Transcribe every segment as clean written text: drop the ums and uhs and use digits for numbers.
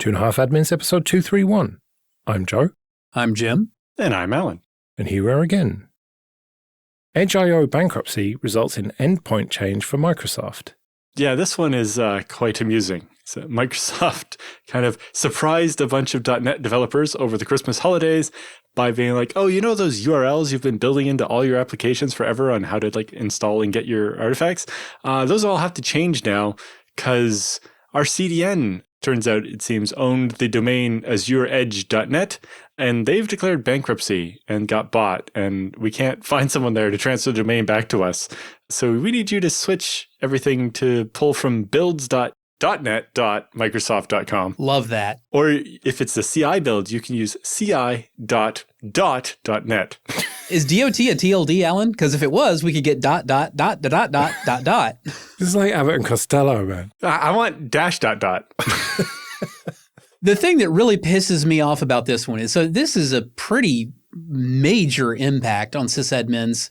2.5 Admins, episode 231. I'm Joe. I'm Jim. And I'm Alan. And here we are again. Edge.io bankruptcy results in endpoint change for Microsoft. Yeah, this one is quite amusing. So Microsoft kind of surprised a bunch of .NET developers over the Christmas holidays by being like, oh, you know those URLs you've been building into all your applications forever on how to like install and get your artifacts? Those all have to change now because our CDN, turns out, it seems, owned the domain azureedge.net, and they've declared bankruptcy and got bought, and we can't find someone there to transfer the domain back to us. So we need you to switch everything to pull from builds.net.microsoft.com. Love that. Or if it's the CI build, you can use ci.dot.net. Is DOT a TLD, Alan? Because if it was, we could get dot. This is like Abbott and Costello, man. I want dash dot dot. The thing that really pisses me off about this one is, so this is a pretty major impact on sysadmins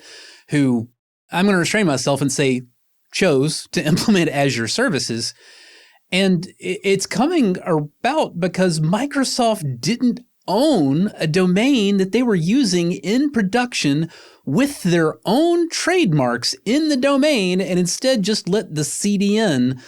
who, I'm going to restrain myself and say, chose to implement Azure services. And it's coming about because Microsoft didn't own a domain that they were using in production with their own trademarks in the domain, and instead just let the CDN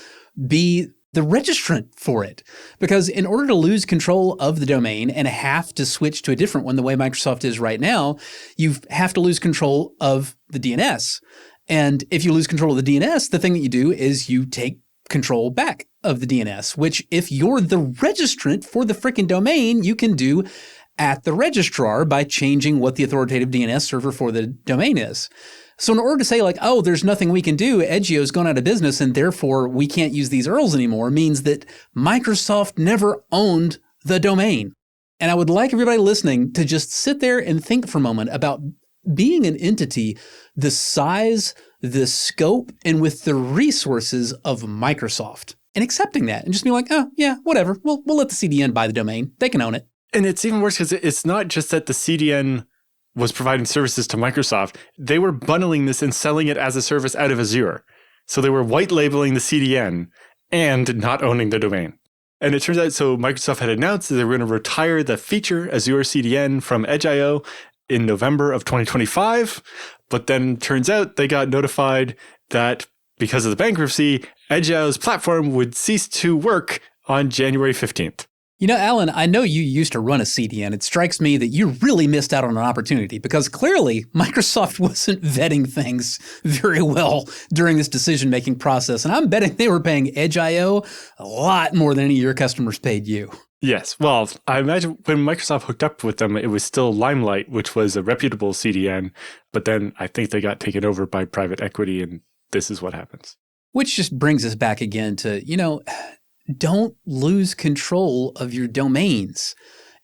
be the registrant for it. Because in order to lose control of the domain and have to switch to a different one the way Microsoft is right now, you have to lose control of the DNS. And if you lose control of the DNS, the thing that you do is you take control back of the DNS, which if you're the registrant for the frickin' domain, you can do at the registrar by changing what the authoritative DNS server for the domain is. So in order to say like, oh, there's nothing we can do, Edgeio's gone out of business and therefore we can't use these URLs anymore, means that Microsoft never owned the domain. And I would like everybody listening to just sit there and think for a moment about being an entity the size, the scope, and with the resources of Microsoft, and accepting that and just be like, oh, yeah, whatever. We'll let the CDN buy the domain. They can own it. And it's even worse because it's not just that the CDN was providing services to Microsoft. They were bundling this and selling it as a service out of Azure. So they were white labeling the CDN and not owning the domain. And it turns out, so Microsoft had announced that they were going to retire the feature Azure CDN from Edge.io in November of 2025. But then turns out they got notified that because of the bankruptcy, Edge.io's platform would cease to work on January 15th. You know, Alan, I know you used to run a CDN. It strikes me that you really missed out on an opportunity because clearly Microsoft wasn't vetting things very well during this decision-making process. And I'm betting they were paying Edge.io a lot more than any of your customers paid you. Yes. Well, I imagine when Microsoft hooked up with them, it was still Limelight, which was a reputable CDN. But then I think they got taken over by private equity, and this is what happens. Which just brings us back again to, don't lose control of your domains.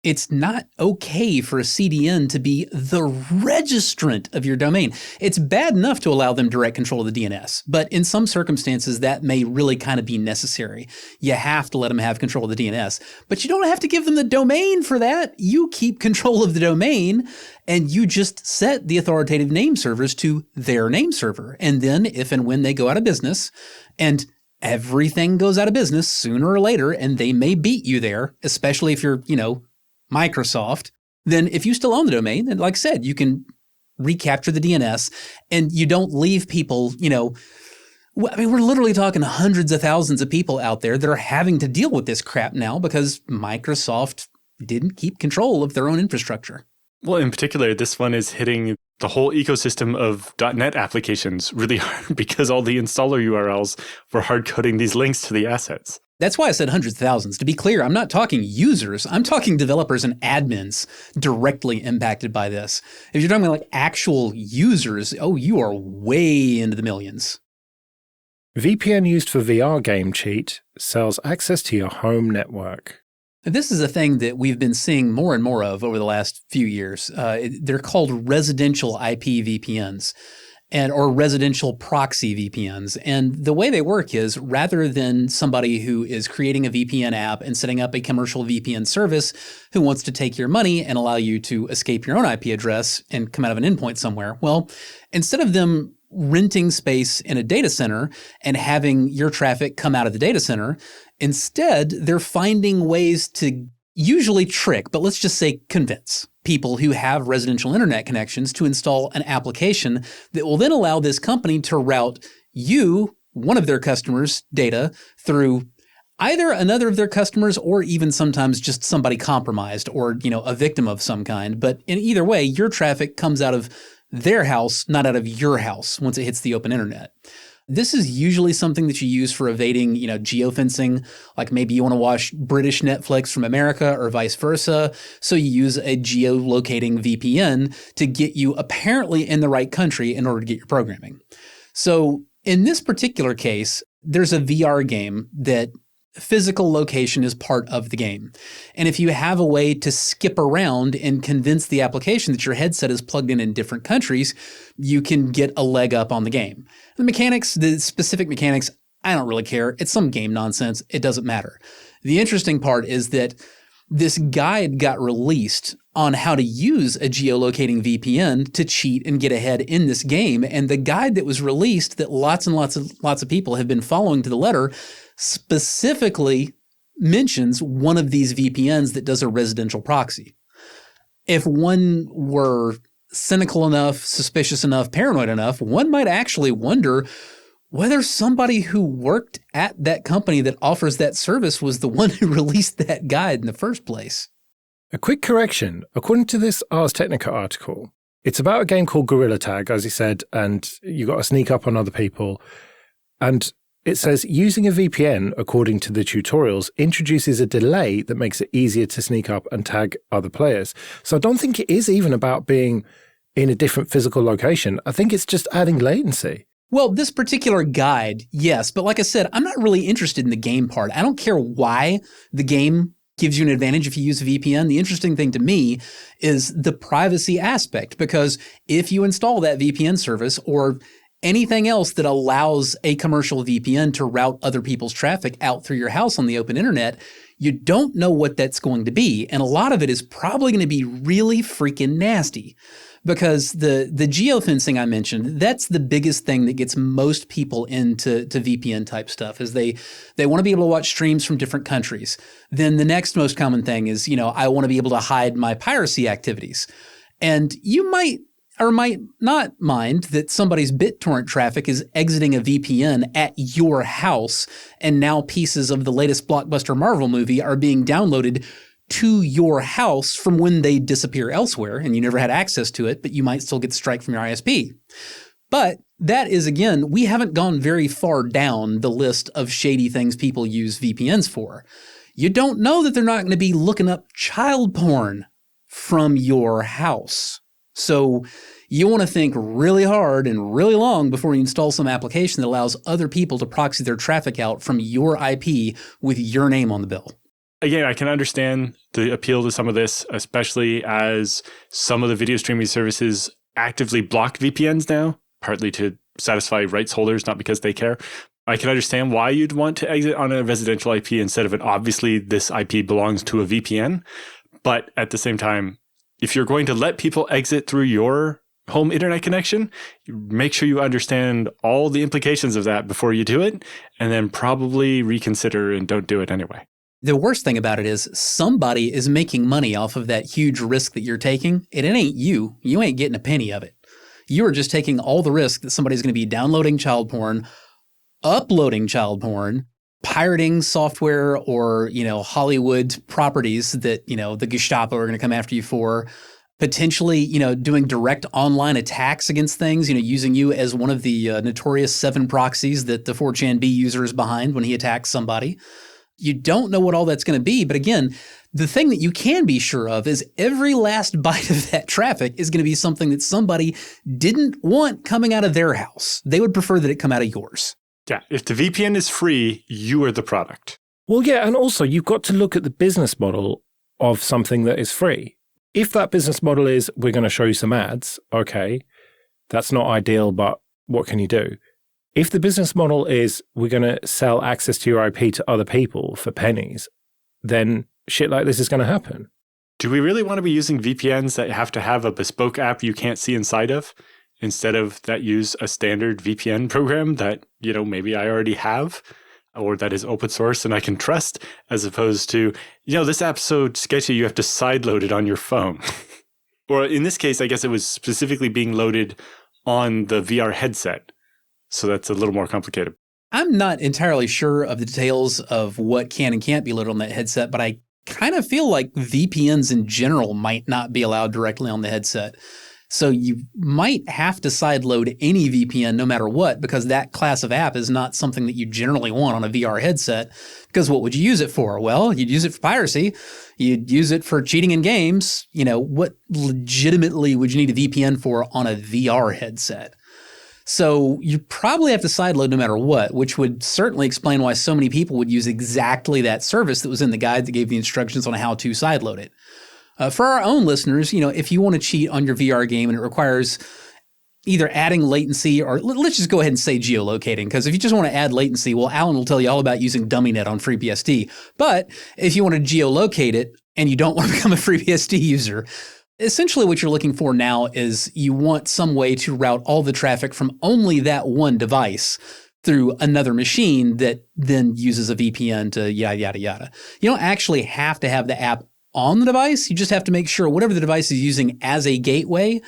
It's not okay for a CDN to be the registrant of your domain. It's bad enough to allow them direct control of the DNS, but in some circumstances that may really kind of be necessary. You have to let them have control of the DNS, but you don't have to give them the domain for that. You keep control of the domain and you just set the authoritative name servers to their name server. And then if and when they go out of business, and everything goes out of business sooner or later, and they may beat you there, especially if you're, Microsoft, then if you still own the domain, then like I said, you can recapture the DNS and you don't leave people, we're literally talking hundreds of thousands of people out there that are having to deal with this crap now because Microsoft didn't keep control of their own infrastructure. Well, in particular, this one is hitting the whole ecosystem of .NET applications really hard because all the installer URLs were hard coding these links to the assets. That's why I said hundreds of thousands. To be clear, I'm not talking users. I'm talking developers and admins directly impacted by this. If you're talking about like actual users, you are way into the millions. VPN used for VR game cheat sells access to your home network. This is a thing that we've been seeing more and more of over the last few years. They're called residential IP VPNs. Or residential proxy VPNs. And the way they work is rather than somebody who is creating a VPN app and setting up a commercial VPN service who wants to take your money and allow you to escape your own IP address and come out of an endpoint somewhere, well, instead of them renting space in a data center and having your traffic come out of the data center, Instead, they're finding ways to usually trick, but let's just say convince people who have residential internet connections to install an application that will then allow this company to route you, one of their customers' data, through either another of their customers or even sometimes just somebody compromised or, a victim of some kind. But in either way, your traffic comes out of their house, not out of your house once it hits the open internet. This is usually something that you use for evading, geofencing, like maybe you want to watch British Netflix from America or vice versa. So you use a geolocating VPN to get you apparently in the right country in order to get your programming. So in this particular case, there's a VR game that physical location is part of the game. And if you have a way to skip around and convince the application that your headset is plugged in different countries, you can get a leg up on the game. The specific mechanics, I don't really care. It's some game nonsense. It doesn't matter. The interesting part is that this guide got released on how to use a geolocating VPN to cheat and get ahead in this game. And the guide that was released that lots and lots of people have been following to the letter specifically mentions one of these VPNs that does a residential proxy. If one were cynical enough, suspicious enough, paranoid enough, one might actually wonder whether somebody who worked at that company that offers that service was the one who released that guide in the first place. A quick correction. According to this Ars Technica article, it's about a game called Gorilla Tag, as he said, and you got to sneak up on other people. And it says using a VPN, according to the tutorials, introduces a delay that makes it easier to sneak up and tag other players. So I don't think it is even about being in a different physical location. I think it's just adding latency. Well, this particular guide, yes. But like I said, I'm not really interested in the game part. I don't care why the game gives you an advantage if you use a VPN. The interesting thing to me is the privacy aspect, because if you install that VPN service or anything else that allows a commercial VPN to route other people's traffic out through your house on the open internet, you don't know what that's going to be. And a lot of it is probably going to be really freaking nasty. Because the geofencing I mentioned, that's the biggest thing that gets most people into VPN type stuff, is they want to be able to watch streams from different countries. Then the next most common thing is, I want to be able to hide my piracy activities. And you might or might not mind that somebody's BitTorrent traffic is exiting a VPN at your house, and now pieces of the latest blockbuster Marvel movie are being downloaded to your house from when they disappear elsewhere, and you never had access to it, but you might still get the strike from your ISP. But that is, again, we haven't gone very far down the list of shady things people use VPNs for. You don't know that they're not going to be looking up child porn from your house. So you want to think really hard and really long before you install some application that allows other people to proxy their traffic out from your IP with your name on the bill. Again, I can understand the appeal to some of this, especially as some of the video streaming services actively block VPNs now, partly to satisfy rights holders, not because they care. I can understand why you'd want to exit on a residential IP instead of obviously this IP belongs to a VPN. But at the same time, if you're going to let people exit through your home internet connection, make sure you understand all the implications of that before you do it, and then probably reconsider and don't do it anyway. The worst thing about it is somebody is making money off of that huge risk that you're taking, and it ain't you. You ain't getting a penny of it. You are just taking all the risk that somebody's going to be downloading child porn, uploading child porn, pirating software or, Hollywood properties that, the Gestapo are going to come after you for, potentially, doing direct online attacks against things, using you as one of the notorious 7 proxies that the 4chanB user is behind when he attacks somebody. You don't know what all that's going to be. But again, the thing that you can be sure of is every last byte of that traffic is going to be something that somebody didn't want coming out of their house. They would prefer that it come out of yours. Yeah, if the VPN is free, you are the product. Well, yeah, and also you've got to look at the business model of something that is free. If that business model is, we're going to show you some ads, okay, that's not ideal, but what can you do? If the business model is, we're going to sell access to your IP to other people for pennies, then shit like this is going to happen. Do we really want to be using VPNs that have to have a bespoke app you can't see inside of, instead of that use a standard VPN program that, maybe I already have? or that is open source and I can trust, as opposed to, this app's so sketchy you have to sideload it on your phone. Or in this case, I guess it was specifically being loaded on the VR headset. So that's a little more complicated. I'm not entirely sure of the details of what can and can't be loaded on that headset, but I kind of feel like VPNs in general might not be allowed directly on the headset. So you might have to sideload any VPN no matter what, because that class of app is not something that you generally want on a VR headset. Because what would you use it for? Well, you'd use it for piracy. You'd use it for cheating in games. What legitimately would you need a VPN for on a VR headset? So you probably have to sideload no matter what, which would certainly explain why so many people would use exactly that service that was in the guide that gave the instructions on how to sideload it. For our own listeners, if you want to cheat on your VR game and it requires either adding latency or let's just go ahead and say geolocating, because if you just want to add latency, well, Alan will tell you all about using DummyNet on FreeBSD. But if you want to geolocate it and you don't want to become a FreeBSD user, essentially what you're looking for now is you want some way to route all the traffic from only that one device through another machine that then uses a VPN to yada, yada, yada. You don't actually have to have the app on the device. You just have to make sure whatever the device is using as a gateway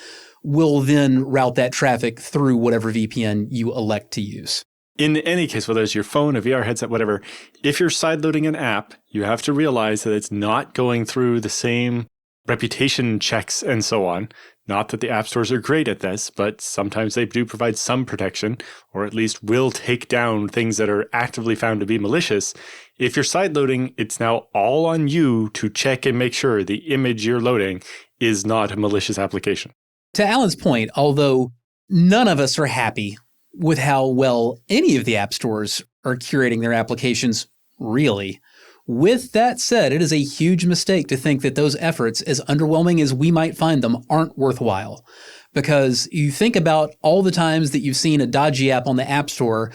will then route that traffic through whatever VPN you elect to use. In any case, whether it's your phone, a VR headset, whatever, if you're sideloading an app, you have to realize that it's not going through the same reputation checks and so on. Not that the app stores are great at this, but sometimes they do provide some protection, or at least will take down things that are actively found to be malicious. If you're sideloading, it's now all on you to check and make sure the image you're loading is not a malicious application. To Alan's point, although none of us are happy with how well any of the app stores are curating their applications, really, with that said, it is a huge mistake to think that those efforts, as underwhelming as we might find them, aren't worthwhile. Because you think about all the times that you've seen a dodgy app on the App Store.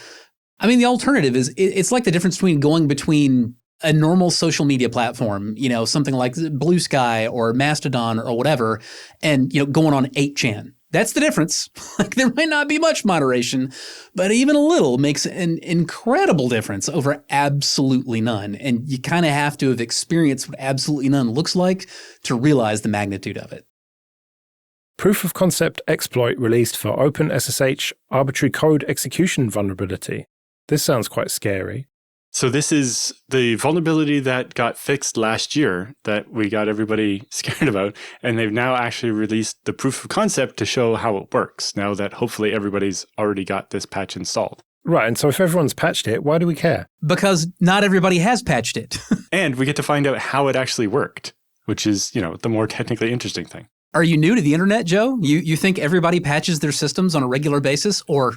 I mean, the alternative is, it's like the difference between going between a normal social media platform, something like Blue Sky or Mastodon or whatever, and, going on 8chan. That's the difference. Like, there might not be much moderation, but even a little makes an incredible difference over absolutely none. And you kind of have to have experienced what absolutely none looks like to realize the magnitude of it. Proof of concept exploit released for OpenSSH arbitrary code execution vulnerability. This sounds quite scary. So this is the vulnerability that got fixed last year that we got everybody scared about, and they've now actually released the proof of concept to show how it works, now that hopefully everybody's already got this patch installed. Right, and so if everyone's patched it, why do we care? Because not everybody has patched it. And we get to find out how it actually worked, which is, the more technically interesting thing. Are you new to the internet, Joe? You think everybody patches their systems on a regular basis or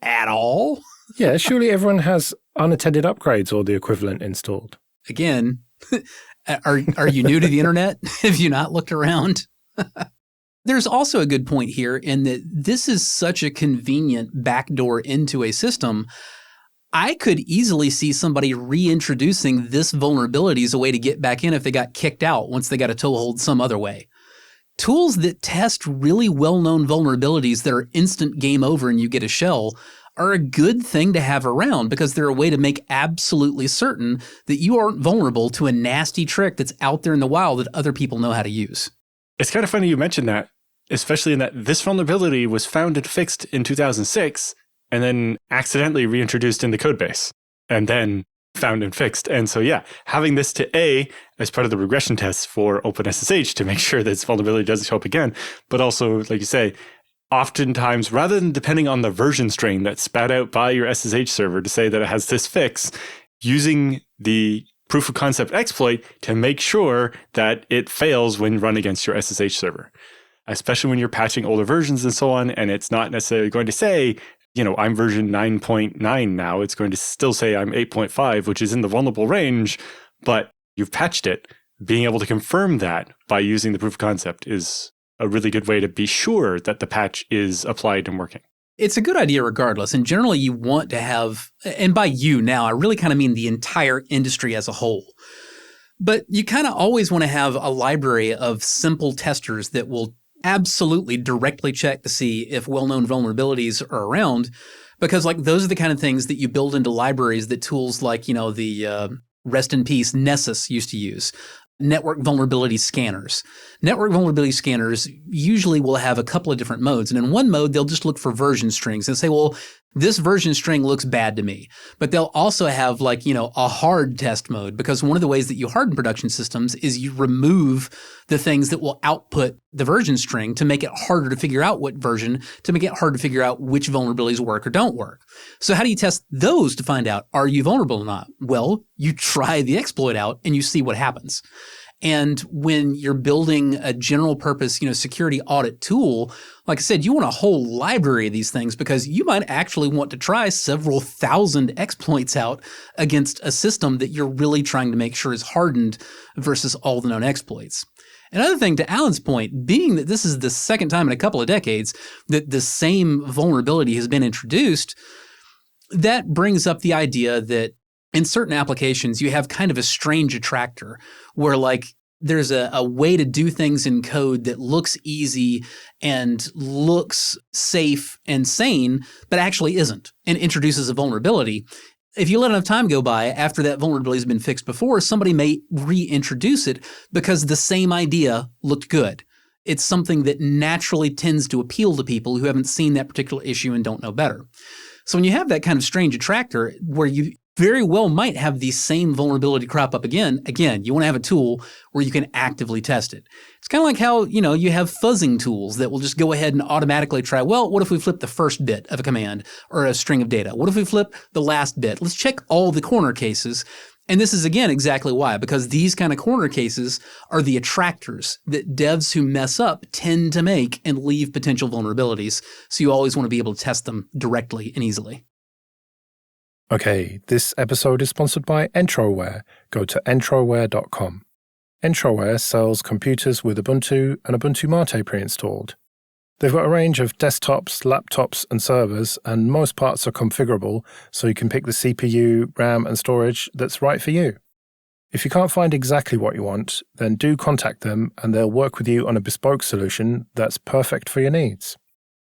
at all? Yeah, surely everyone has unattended upgrades or the equivalent installed. Again, are you new to the internet? Have you not looked around? There's also a good point here in that this is such a convenient backdoor into a system. I could easily see somebody reintroducing this vulnerability as a way to get back in if they got kicked out once they got a toehold some other way. Tools that test really well-known vulnerabilities that are instant game over and you get a shell are a good thing to have around because they're a way to make absolutely certain that you aren't vulnerable to a nasty trick that's out there in the wild that other people know how to use. It's kind of funny you mentioned that, especially in that this vulnerability was found and fixed in 2006 and then accidentally reintroduced in the codebase and then found and fixed. And so, yeah, having this to A as part of the regression tests for OpenSSH to make sure that this vulnerability doesn't show up again, but also, like you say, oftentimes, rather than depending on the version string that's spat out by your SSH server to say that it has this fix, using the proof of concept exploit to make sure that it fails when run against your SSH server, especially when you're patching older versions and so on. And it's not necessarily going to say, I'm version 9.9 now. It's going to still say I'm 8.5, which is in the vulnerable range, but you've patched it. Being able to confirm that by using the proof of concept is a really good way to be sure that the patch is applied and working. It's a good idea regardless. And generally you want to have, and by you now, I really kind of mean the entire industry as a whole. But you kind of always want to have a library of simple testers that will absolutely directly check to see if well-known vulnerabilities are around. Because like those are the kind of things that you build into libraries that tools like, the rest in peace Nessus used to use. Network vulnerability scanners. Network vulnerability scanners usually will have a couple of different modes. And in one mode, they'll just look for version strings and say, well, this version string looks bad to me. But they'll also have a hard test mode, because one of the ways that you harden production systems is you remove the things that will output the version string to make it harder to figure out what version, to make it hard to figure out which vulnerabilities work or don't work. So how do you test those to find out, are you vulnerable or not? Well, you try the exploit out and you see what happens. And when you're building a general purpose, security audit tool, like I said, you want a whole library of these things, because you might actually want to try several thousand exploits out against a system that you're really trying to make sure is hardened versus all the known exploits. Another thing, to Alan's point, being that this is the second time in a couple of decades that the same vulnerability has been introduced, that brings up the idea that in certain applications, you have kind of a strange attractor where there's a way to do things in code that looks easy and looks safe and sane, but actually isn't, and introduces a vulnerability. If you let enough time go by after that vulnerability has been fixed before, somebody may reintroduce it because the same idea looked good. It's something that naturally tends to appeal to people who haven't seen that particular issue and don't know better. So when you have that kind of strange attractor where you very well might have the same vulnerability crop up again, you want to have a tool where you can actively test it. It's kind of like how, you have fuzzing tools that will just go ahead and automatically try, well, what if we flip the first bit of a command or a string of data? What if we flip the last bit? Let's check all the corner cases. And this is, again, exactly why, because these kind of corner cases are the attractors that devs who mess up tend to make and leave potential vulnerabilities. So you always want to be able to test them directly and easily. Okay, this episode is sponsored by Entroware. Go to entroware.com. Entroware sells computers with Ubuntu and Ubuntu Mate pre-installed. They've got a range of desktops, laptops, and servers, and most parts are configurable, so you can pick the CPU, RAM, and storage that's right for you. If you can't find exactly what you want, then do contact them and they'll work with you on a bespoke solution that's perfect for your needs.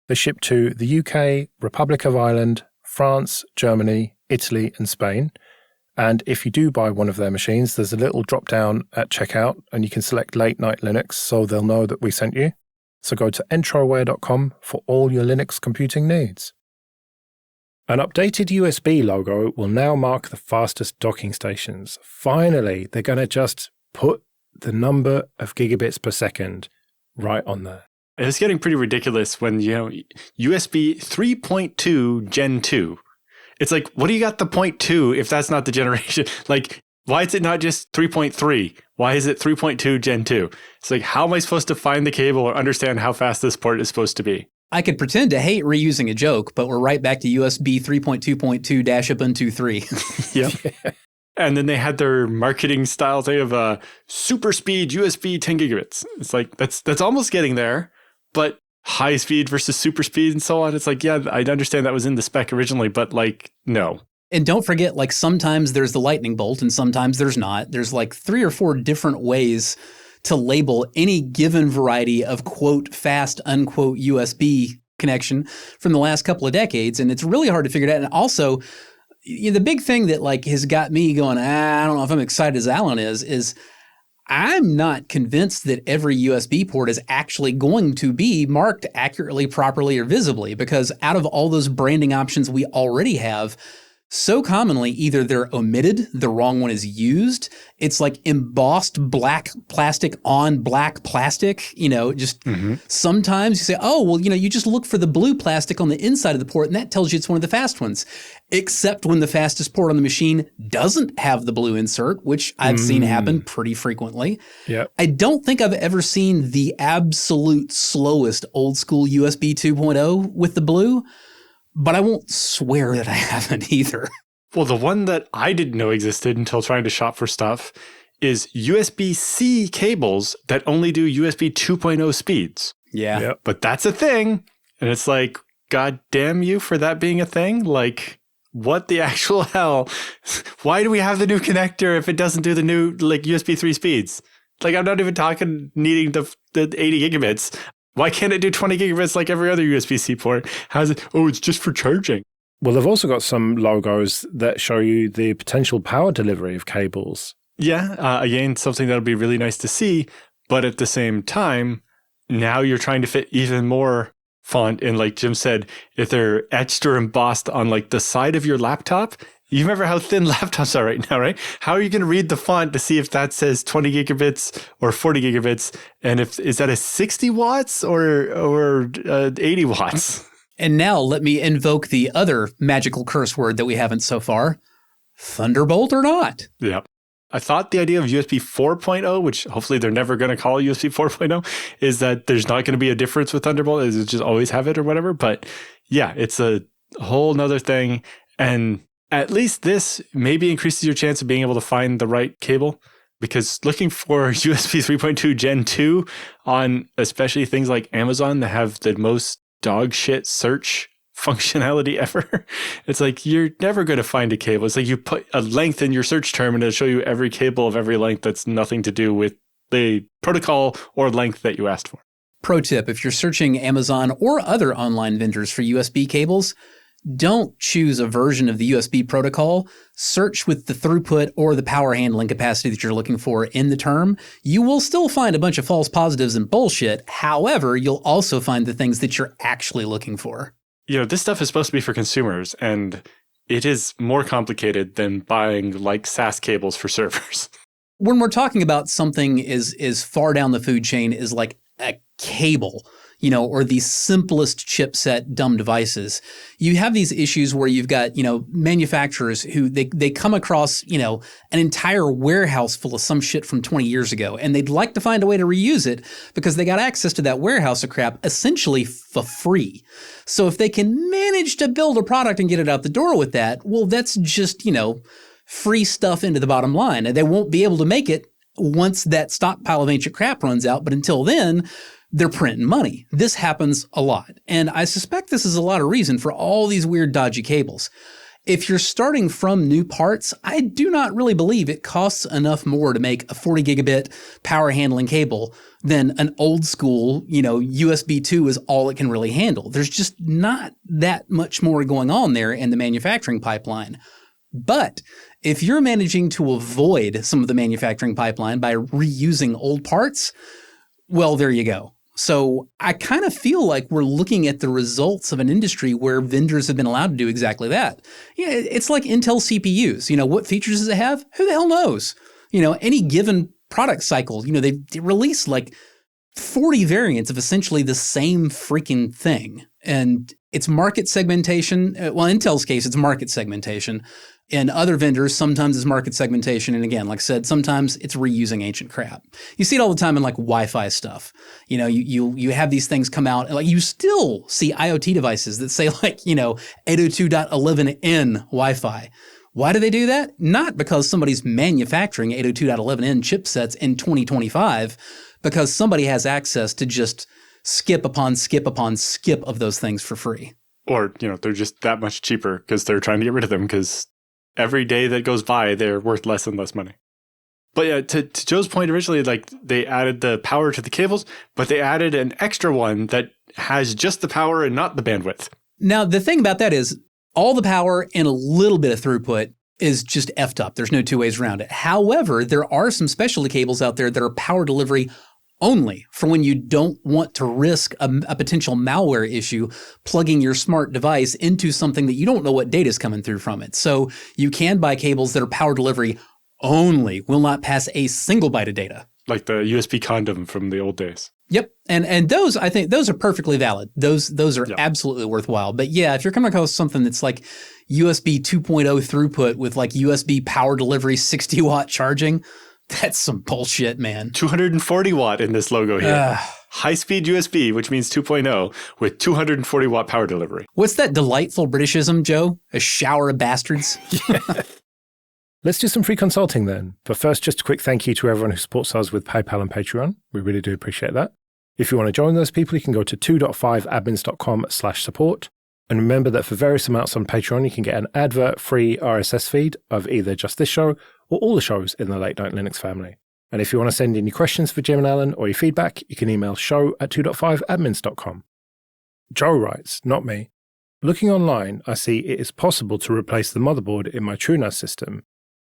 They ship to the UK, Republic of Ireland, France, Germany, Italy, and Spain. And if you do buy one of their machines, there's a little drop down at checkout and you can select Late Night Linux so they'll know that we sent you. So go to entroware.com for all your Linux computing needs. An updated USB logo will now mark the fastest docking stations. Finally, they're going to just put the number of gigabits per second right on there. It's getting pretty ridiculous when, USB 3.2 Gen 2. It's like, what do you got the 0.2 if that's not the generation? Why is it not just 3.3? Why is it 3.2 Gen 2? It's like, how am I supposed to find the cable or understand how fast this port is supposed to be? I could pretend to hate reusing a joke, but we're right back to USB 3.2.2-ubuntu2. Yep. And then they had their marketing style thing of super speed USB 10 gigabits. It's like, that's almost getting there, but high speed versus super speed and so on. It's like, yeah, I understand that was in the spec originally, but no. And don't forget, sometimes there's the lightning bolt and sometimes there's not. There's 3 or 4 different ways to label any given variety of quote fast unquote USB connection from the last couple of decades. And it's really hard to figure it out. And also, the big thing that has got me going, I don't know if I'm excited as Alan is I'm not convinced that every USB port is actually going to be marked accurately, properly, or visibly, because out of all those branding options we already have, so commonly either they're omitted, the wrong one is used, it's embossed black plastic on black plastic, Sometimes you say, oh, well, you just look for the blue plastic on the inside of the port and that tells you it's one of the fast ones. Except when the fastest port on the machine doesn't have the blue insert, which I've seen happen pretty frequently. Yep. I don't think I've ever seen the absolute slowest old school USB 2.0 with the blue, but I won't swear that I haven't either. Well, the one that I didn't know existed until trying to shop for stuff is USB-C cables that only do USB 2.0 speeds. Yeah. Yep. But that's a thing. And it's like, God damn you for that being a thing. What the actual hell? Why do we have the new connector if it doesn't do the new USB 3 speeds? I'm not even talking needing the 80 gigabits. Why can't it do 20 gigabits like every other USB-C port? How's it? Oh, it's just for charging. Well, they've also got some logos that show you the potential power delivery of cables. Yeah, again, something that'll be really nice to see. But at the same time, now you're trying to fit even more font in, like Jim said, if they're etched or embossed on like the side of your laptop. You remember how thin laptops are right now, right? How are you going to read the font to see if that says 20 gigabits or 40 gigabits? And is that a 60 watts or 80 watts? And now let me invoke the other magical curse word that we haven't so far. Thunderbolt or not. Yeah. I thought the idea of USB 4.0, which hopefully they're never going to call USB 4.0, is that there's not going to be a difference with Thunderbolt. Is it just always have it or whatever? But yeah, it's a whole nother thing. And at least this maybe increases your chance of being able to find the right cable, because looking for USB 3.2 Gen 2 on especially things like Amazon that have the most dog shit search functionality ever, it's like you're never going to find a cable. It's like you put a length in your search term and it'll show you every cable of every length that's nothing to do with the protocol or length that you asked for. Pro tip, if you're searching Amazon or other online vendors for USB cables, don't choose a version of the USB protocol. Search with the throughput or the power handling capacity that you're looking for in the term. You will still find a bunch of false positives and bullshit. However, you'll also find the things that you're actually looking for. You know, this stuff is supposed to be for consumers, and it is more complicated than buying like SAS cables for servers. When we're talking about something as far down the food chain as like a cable, or the simplest chipset dumb devices, you have these issues where you've got, manufacturers who they come across, an entire warehouse full of some shit from 20 years ago, and they'd like to find a way to reuse it because they got access to that warehouse of crap essentially for free. So if they can manage to build a product and get it out the door with that, well, that's just, free stuff into the bottom line. And they won't be able to make it once that stockpile of ancient crap runs out. But until then, they're printing money. This happens a lot. And I suspect this is a lot of reason for all these weird dodgy cables. If you're starting from new parts, I do not really believe it costs enough more to make a 40 gigabit power handling cable than an old school, USB 2 is all it can really handle. There's just not that much more going on there in the manufacturing pipeline. But if you're managing to avoid some of the manufacturing pipeline by reusing old parts, well, there you go. So I kind of feel like we're looking at the results of an industry where vendors have been allowed to do exactly that. Yeah, it's like Intel CPUs. What features does it have? Who the hell knows? Any given product cycle, they release like 40 variants of essentially the same freaking thing. And it's market segmentation. Well, in Intel's case, it's market segmentation. In other vendors, sometimes it's market segmentation. And again, like I said, sometimes it's reusing ancient crap. You see it all the time in like Wi-Fi stuff. You have these things come out, and like you still see IoT devices that say like, 802.11n Wi-Fi. Why do they do that? Not because somebody's manufacturing 802.11n chipsets in 2025, because somebody has access to just skip upon skip upon skip of those things for free. Or, they're just that much cheaper because they're trying to get rid of them, because every day that goes by, they're worth less and less money. But yeah, to Joe's point originally, like they added the power to the cables, but they added an extra one that has just the power and not the bandwidth. Now, the thing about that is all the power and a little bit of throughput is just effed up. There's no two ways around it. However, there are some specialty cables out there that are power delivery only for when you don't want to risk a potential malware issue plugging your smart device into something that you don't know what data is coming through from it. So you can buy cables that are power delivery only, will not pass a single byte of data. Like the USB condom from the old days. Yep. And those, I think, those are perfectly valid. Those are absolutely worthwhile. But yeah, if you're coming across something that's like USB 2.0 throughput with like USB power delivery 60 watt charging, that's some bullshit, man. 240 watt in this logo here. High-speed USB, which means 2.0, with 240 watt power delivery. What's that delightful Britishism, Joe? A shower of bastards? Yeah. Let's do some free consulting then. But first, just a quick thank you to everyone who supports us with PayPal and Patreon. We really do appreciate that. If you want to join those people, you can go to 2.5admins.com/support. And remember that for various amounts on Patreon, you can get an advert-free RSS feed of either just this show or all the shows in the Late Night Linux family. And if you want to send in your questions for Jim and Alan or your feedback, you can email show@2.5admins.com. Joe writes, not me, Looking online, I see it is possible to replace the motherboard in my TrueNAS system.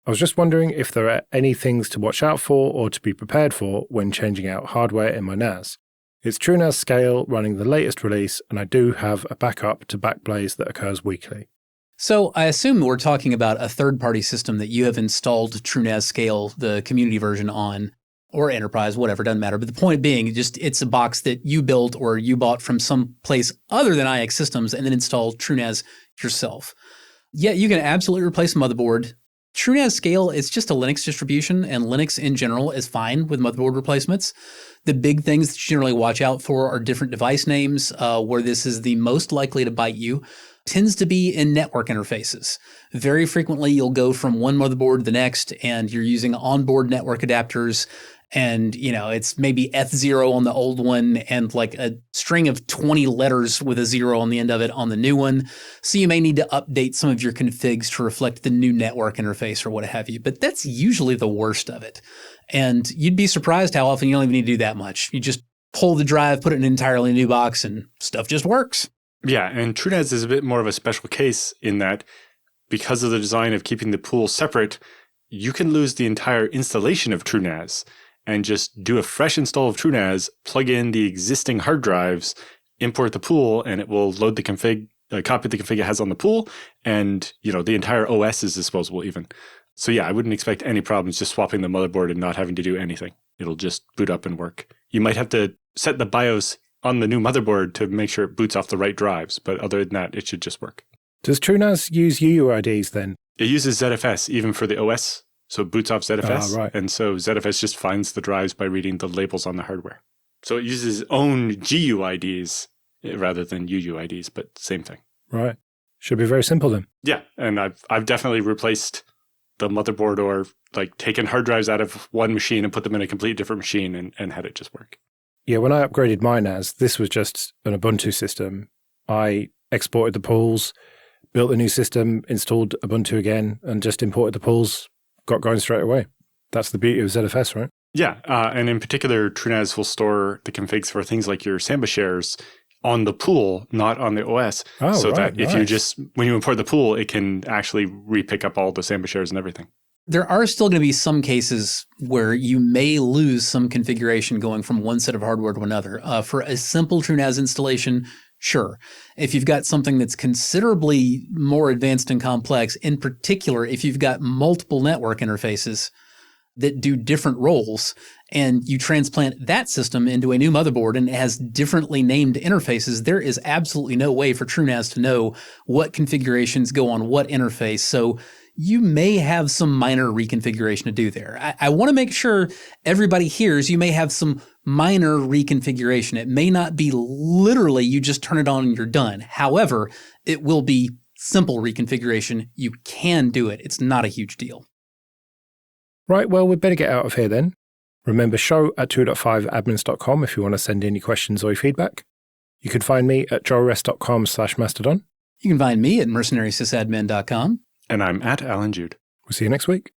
I was just wondering if there are any things to watch out for or to be prepared for when changing out hardware in my NAS. It's TrueNAS SCALE running the latest release, and I do have a backup to Backblaze that occurs weekly. So I assume we're talking about a third-party system that you have installed TrueNAS SCALE, the community version on, or enterprise, whatever, doesn't matter. But the point being, just it's a box that you built or you bought from some place other than IX Systems and then installed TrueNAS yourself. Yeah, you can absolutely replace a motherboard. TrueNAS SCALE is just a Linux distribution, and Linux in general is fine with motherboard replacements. The big things that you generally watch out for are different device names, where this is the most likely to bite you. Tends to be in network interfaces. Very frequently, you'll go from one motherboard to the next, and you're using onboard network adapters, and it's maybe F0 on the old one and like a string of 20 letters with a 0 on the end of it on the new one. So you may need to update some of your configs to reflect the new network interface or what have you. But that's usually the worst of it. And you'd be surprised how often you don't even need to do that much. You just pull the drive, put it in an entirely new box, and stuff just works. Yeah, and TrueNAS is a bit more of a special case in that because of the design of keeping the pool separate, you can lose the entire installation of TrueNAS and just do a fresh install of TrueNAS, plug in the existing hard drives, import the pool, and it will load the config, copy the config it has on the pool, and the entire OS is disposable even. So yeah, I wouldn't expect any problems just swapping the motherboard and not having to do anything. It'll just boot up and work. You might have to set the BIOS on the new motherboard to make sure it boots off the right drives, but other than that, it should just work. Does TrueNAS use UUIDs then? It uses ZFS even for the OS, so it boots off ZFS, right. And so ZFS just finds the drives by reading the labels on the hardware. So it uses its own GUIDs rather than UUIDs, but same thing. Right. Should be very simple then. Yeah, and I've definitely replaced the motherboard or like taken hard drives out of one machine and put them in a completely different machine and had it just work. Yeah, when I upgraded my NAS, this was just an Ubuntu system. I exported the pools, built a new system, installed Ubuntu again, and just imported the pools, got going straight away. That's the beauty of ZFS, right? Yeah, and in particular, TrueNAS will store the configs for things like your Samba shares on the pool, not on the OS. So that if you just, when you import the pool, it can actually re-pick up all the Samba shares and everything. There are still going to be some cases where you may lose some configuration going from one set of hardware to another. For a simple TrueNAS installation, sure. If you've got something that's considerably more advanced and complex, in particular, if you've got multiple network interfaces that do different roles, and you transplant that system into a new motherboard and it has differently named interfaces, there is absolutely no way for TrueNAS to know what configurations go on what interface. So you may have some minor reconfiguration to do there. I want to make sure everybody hears you may have some minor reconfiguration. It may not be literally you just turn it on and you're done. However, it will be simple reconfiguration. You can do it. It's not a huge deal. Right, well, we'd better get out of here then. Remember, show@2.5admins.com if you want to send any questions or your feedback. You can find me at joelrest.com/mastodon. You can find me at mercenarysysadmin.com. And I'm at Alan Jude. We'll see you next week.